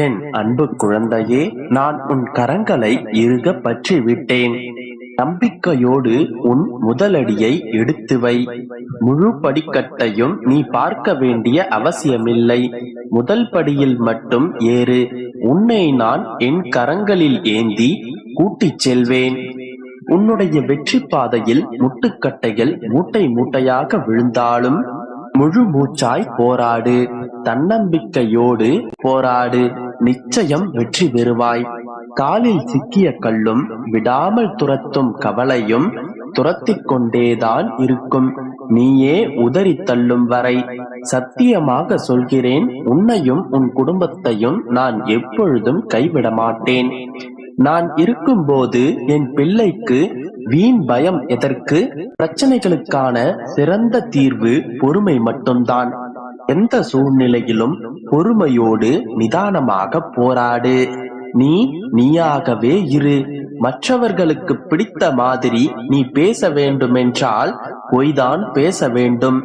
என் அன்பு குழந்தையே, நான் உன் கரங்களை இறுக பற்றி விட்டேன். நம்பிக்கையோடு உன் முதலடியை எடுத்து வை. முழு படிக்கட்டையும் நீ பார்க்க வேண்டிய அவசியமில்லை. முதல் படியில் மட்டும் ஏறு. உன்னை நான் என் கரங்களில் ஏந்தி கூட்டிச் செல்வேன். உன்னுடைய வெற்றி பாதையில் முட்டுக்கட்டைகள் மூட்டை மூட்டையாக விழுந்தாலும் முழு மூச்சாய் போராடு. தன்னம்பிக்கையோடு போராடு. நிச்சயம் வெற்றி பெறுவாய். காலில் சிக்கிய கல்லும் விடாமல் துரத்தும் கவலையும் துரத்திக் கொண்டேதான் இருக்கும், நீயே உதறி தள்ளும் வரை. சத்தியமாக சொல்கிறேன், உன்னையும் உன் குடும்பத்தையும் நான் எப்பொழுதும் கைவிட மாட்டேன். நான் இருக்கும்போது என் பிள்ளைக்கு வீண் பயம் எதற்கு? பிரச்சனைகளுக்கான சிறந்த தீர்வு பொறுமை மட்டும்தான். எந்த சூழ்நிலையிலும் பொறுமையோடு நிதானமாக போராடு. நீ நீயாகவே இரு. மற்றவர்களுக்கு பிடித்த மாதிரி நீ பேச வேண்டுமென்றால் பொய்தான் பேச வேண்டும்.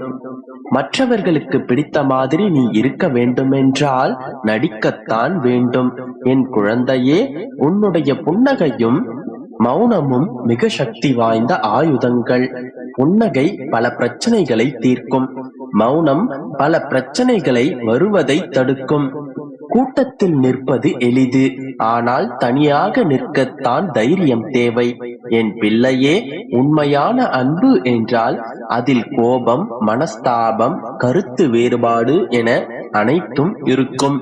மற்றவர்களுக்கு பிடித்த மாதிரி நீ இருக்க வேண்டுமென்றால் நடிக்கத்தான் வேண்டும். என் குழந்தையே, உன்னுடைய புன்னகையும் மௌனமும் மிக சக்தி வாய்ந்த ஆயுதங்கள். புன்னகை பல பிரச்சனைகளை தீர்க்கும். மௌனம் பல பிரச்சனைகளை வருவதை தடுக்கும். கூட்டத்தில் நிற்பது எளிது, ஆனால் தனியாக நிற்கத்தான் தைரியம் தேவை. என் பிள்ளையே, உண்மையான அன்பு என்றால் அதில் கோபம், மனஸ்தாபம், கருத்து வேறுபாடு என அனைத்தும் இருக்கும்.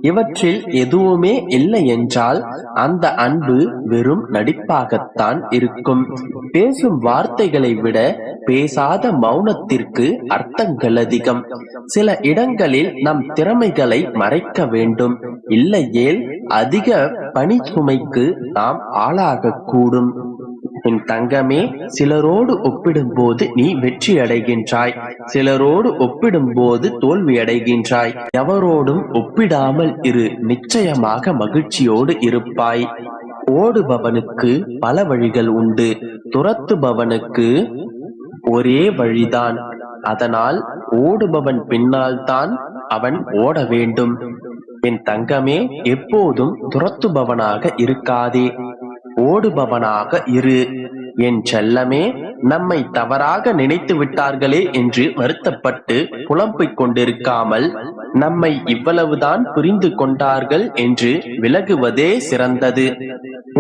இவற்றில் எதுவுமே இல்லை என்றால் அந்த அன்பு வெறும் நடிப்பாகத்தான் இருக்கும். பேசும் வார்த்தைகளை விட பேசாத மௌனத்திற்கு அர்த்தங்கள் அதிகம். சில இடங்களில் நம் திறமைகளை மறைக்க வேண்டும், இல்லையேல் அதிக பணி சுமைக்கு நாம் ஆளாகக்கூடும். என் தங்கமே, சிலரோடு ஒப்பிடும்போது நீ வெற்றி அடைகின்றாய், சிலரோடு ஒப்பிடும்போது தோல்வி அடைகின்றாய். எவரோடும் ஒப்பிடாமல் இரு. நிச்சயமாக மகிழ்ச்சியோடு இருப்பாய். ஓடுபவனுக்கு பல வழிகள் உண்டு, துரத்துபவனுக்கு ஒரே வழிதான். அதனால் ஓடுபவன் பின்னால் தான் அவன் ஓட வேண்டும். என் தங்கமே, எப்போதும் துரத்துபவனாக இருக்காதே, ஓடுபவனாக இரு. என் செல்லமே, நம்மை தவறாக நினைத்து விட்டார்களே என்று வருத்தப்பட்டு புலம்பிக் கொண்டிருக்காமல் நம்மை இவ்வளவுதான் புரிந்து கொண்டார்கள் என்று விலகுவதே சிறந்தது.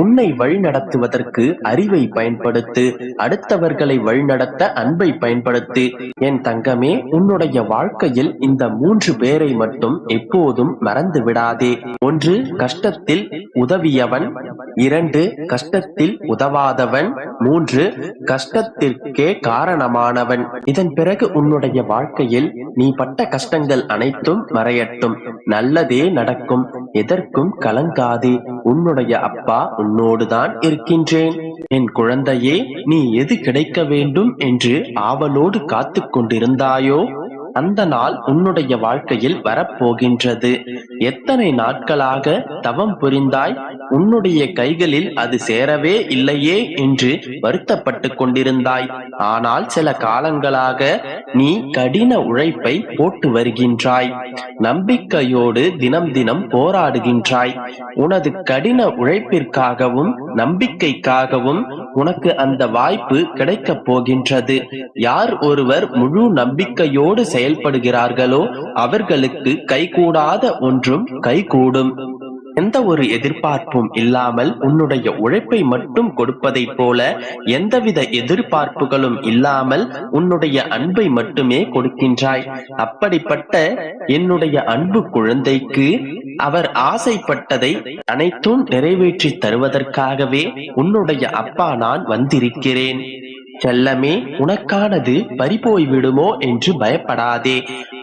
உன்னை வழிநடத்துவதற்கு அறிவை பயன்படுத்து. அடுத்தவர்களை வழிநடத்த அன்பை பயன்படுத்து. என் தங்கமே, உன்னுடைய வாழ்க்கையில் இந்த 3 பேரை மட்டும் எப்போதும் மறந்து விடாதே. 1, கஷ்டத்தில் உதவியவன். 2, கஷ்டத்தில் உதவாதவன். 3, கஷ்டத்திற்கே காரணமானவன். இதன் பிறகு உன்னுடைய வாழ்க்கையில் நீ பட்ட கஷ்டங்கள் அனைத்தும் மறையட்டும். நல்லதே நடக்கும். எதற்கும் கலங்காதே. உன்னுடைய அப்பா உன்னோடுதான் இருக்கின்றேன். என் குழந்தையே, நீ எது கிடைக்க வேண்டும் என்று ஆவலோடு காத்து கொண்டிருந்தாயோ அந்த நாள் உன்னுடைய வாழ்க்கையில் வரப்போகின்றது. எத்தனை நாட்களாக தவம் புரிந்தாய், உன்னுடைய கைகளில் அது சேரவே இல்லையே என்று வருத்தப்பட்டு கொண்டிருந்தாய். ஆனால் சில காலங்களாக நீ கடின உழைப்பை போட்டு வருகின்றாய். நம்பிக்கையோடு தினம் தினம் போராடுகின்றாய். உனது கடின உழைப்பிற்காகவும் நம்பிக்கைக்காகவும் உனக்கு அந்த வாய்ப்பு கிடைக்கப் போகின்றது. யார் ஒருவர் முழு நம்பிக்கையோடு செயல்படுகிறார்களோ அவர்களுக்கு கைகூடாத ஒன்றும் கைகூடும். எந்த ஒரு எதிர்பார்ப்பும் இல்லாமல் உன்னுடைய உழைப்பை மட்டும் கொடுப்பதை போல எந்தவித எதிர்பார்ப்புகளும் இல்லாமல் உன்னுடைய அன்பை மட்டுமே கொடுக்கின்றாய். அப்படிப்பட்ட என்னுடைய அன்பு குழந்தைக்கு அவர் ஆசைப்பட்டதை அனைத்தும் நிறைவேற்றி தருவதற்காகவே உன்னுடைய அப்பா நான் வந்திருக்கிறேன். செல்லமே, உனக்கானது பறிபோய் விடுமோ என்று பயப்படாதே.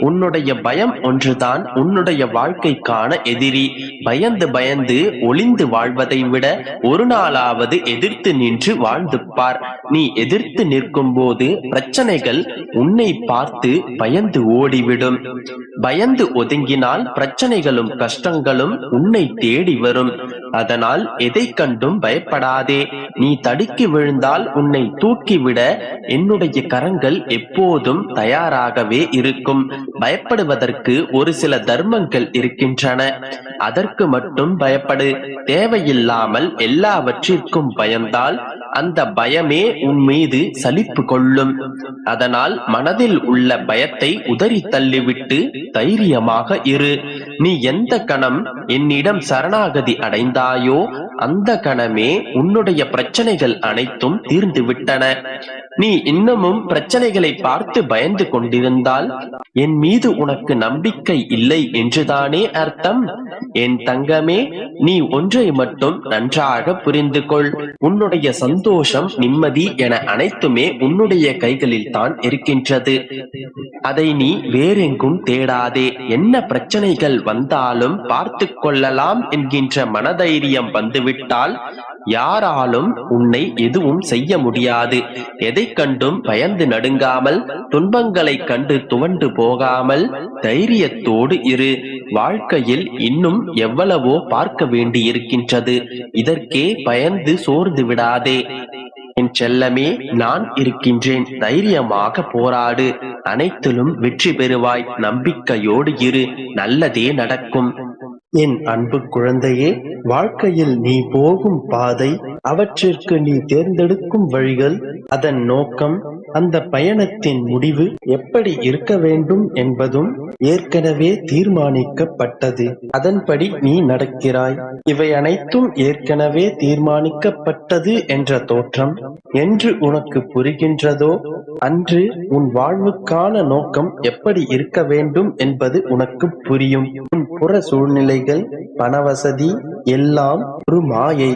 உன்னுடைய பயம் ஒன்றுதான் உன்னுடைய வாழ்க்கைக்கான எதிரி. பயந்து பயந்து ஒளிந்து வாழ்வதை விட ஒரு நாளாவது எதிர்த்து நின்று வாழ்ந்து பார். நீ எதிர்த்து நிற்கும் போது பிரச்சனைகள் உன்னை பார்த்து பயந்து ஓடிவிடும். பயந்து ஒதுங்கினால் பிரச்சனைகளும் கஷ்டங்களும் உன்னை தேடி வரும். அதனால் எதை கண்டும் பயப்படாதே. நீ தடுக்கி விழுந்தால் உன்னை தூக்கிவிட என்னுடைய கரங்கள் எப்போதும் தயாராகவே இருக்கும். பயப்படுவதற்கு ஒரு சில தர்மங்கள் இருக்கின்றன, அதற்கு மட்டும் பயப்படு. தேவையில்லாமல் எல்லாவற்றிற்கும் பயந்தால் அந்த பயமே உன் மீது சலிப்பு கொள்ளும். அதனால் மனதில் உள்ள பயத்தை உதறி தள்ளிவிட்டு தைரியமாக இரு. நீ எந்த கணம் என்னிடம் சரணாகதி அடைந்தாயோ அந்த கணமே உன்னுடைய பிரச்சனைகள் அனைத்தும் தீர்ந்து விட்டன. நீ இன்னமும் பிரச்சனைகளை பார்த்து பயந்து கொண்டிருந்தால் என் மீது உனக்கு நம்பிக்கை இல்லை என்றுதானே அர்த்தம்? என் தங்கமே, நீ ஒன்றை மட்டும் நன்றாக புரிந்து கொள். உன்னுடைய சந்தோஷம், நிம்மதி என அனைத்துமே உன்னுடைய கைகளில் தான் இருக்கின்றது. அதை நீ வேறெங்கும் தேடாதே. என்ன பிரச்சனைகள் வந்தாலும் பார்த்து கொள்ளலாம் என்கின்ற மனதைரியம் வந்துவிட்டால் யாராலும் உன்னை எதுவும் செய்ய முடியாது. எதை கண்டும் பயந்து நடுங்காமல், துன்பங்களை கண்டு துவண்டு போகாமல் தைரியத்தோடு இரு. வாழ்க்கையில் இன்னும் எவ்வளவோ பார்க்க வேண்டியிருக்கின்றது. இதற்கே பயந்து சோர்ந்து விடாதே. என் செல்லமே, நான் இருக்கின்றேன். தைரியமாக போராடு. அனைத்திலும் வெற்றி பெறுவாய். நம்பிக்கையோடு இரு. நல்லதே நடக்கும். என் அன்பு குழந்தையே, வாழ்க்கையில் நீ போகும் பாதை, அவற்றிற்கு நீ தேர்ந்தெடுக்கும் வழிகள், அதன் நோக்கம், அந்த பயணத்தின் முடிவு எப்படி இருக்க வேண்டும் என்பதும் ஏற்கனவே தீர்மானிக்கப்பட்டது. அதன்படி நீ நடக்கிறாய். இவை அனைத்தும் ஏற்கனவே தீர்மானிக்கப்பட்டது என்ற தோற்றம் என்று உனக்கு புரிகின்றதோ அன்று உன் வாழ்வுக்கான நோக்கம் எப்படி இருக்க வேண்டும் என்பது உனக்கு புரியும். உன் புற சூழ்நிலைகள், பணவசதி எல்லாம் ஒரு மாயை.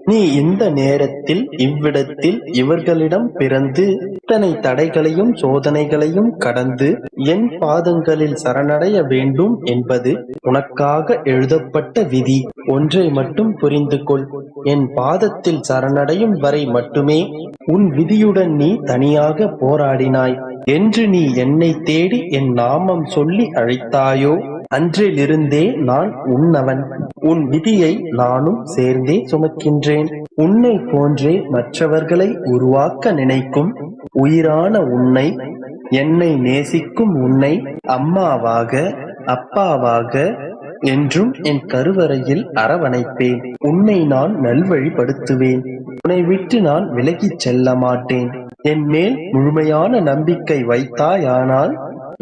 நீ இந்த நேரத்தில் இவ்விடத்தில் இவர்களிடம் பிறந்து இத்தனை தடைகளையும் சோதனைகளையும் கடந்து என் பாதங்களில் சரணடைய வேண்டும் என்பது உனக்காக எழுதப்பட்ட விதி. ஒன்றை மட்டும் புரிந்து கொள். என் பாதத்தில் சரணடையும் வரை மட்டுமே உன் விதியுடன் நீ தனியாக போராடினாய். என்று நீ என்னை தேடி என் நாமம் சொல்லி அழைத்தாயோ அன்றிலிருந்தே நான் உன்னவன். உன் விதியை நானும் சேர்ந்தே சுமக்கின்றேன். உன்னை போன்றே மற்றவர்களை உருவாக்க நினைக்கும் உயிரான உன்னை, என்னை நேசிக்கும் உன்னை அம்மாவாக அப்பாவாக என்றும் என் கருவறையில் அரவணைப்பேன். உன்னை நான் நல்வழிப்படுத்துவேன். உன்னை விட்டு நான் விலகிச் செல்ல மாட்டேன். என் மேல் முழுமையான நம்பிக்கை வைத்தாயானால்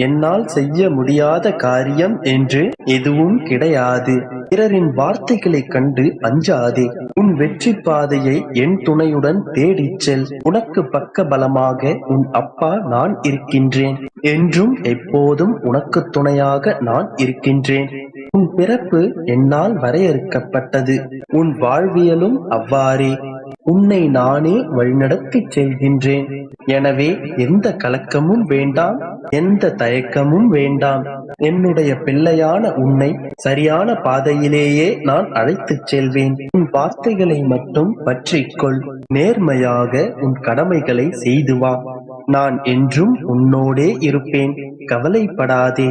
என்னால் செய்ய முடியாத காரியம் என்று எதுவும் கிடையாது. பிறரின் வார்த்தைகளை கண்டு அஞ்சாதே. உன் வெற்றி பாதையை என் துணையுடன் தேடிச் செல். உனக்கு பக்க பலமாக உன் அப்பா நான் இருக்கின்றேன். என்றும் எப்போதும் உனக்கு துணையாக நான் இருக்கின்றேன். உன் பிறப்பு என்னால் வரையறுக்கப்பட்டது. உன் வாழ்வியலும் அவ்வாறே. உன்னை நானே வழிநடத்திச் செல்கின்றேன். எனவே எந்த கலக்கமும் வேண்டாம், எந்த தயக்கமும் வேண்டாம். என்னுடைய பிள்ளையான உன்னை சரியான பாதையிலேயே நான் அழைத்துச் செல்வேன். உன் வார்த்தைகளை மட்டும் பற்றிக்கொள். நேர்மையாக உன் கடமைகளை செய்து வா. நான் என்றும் உன்னோடே இருப்பேன். கவலைப்படாதே.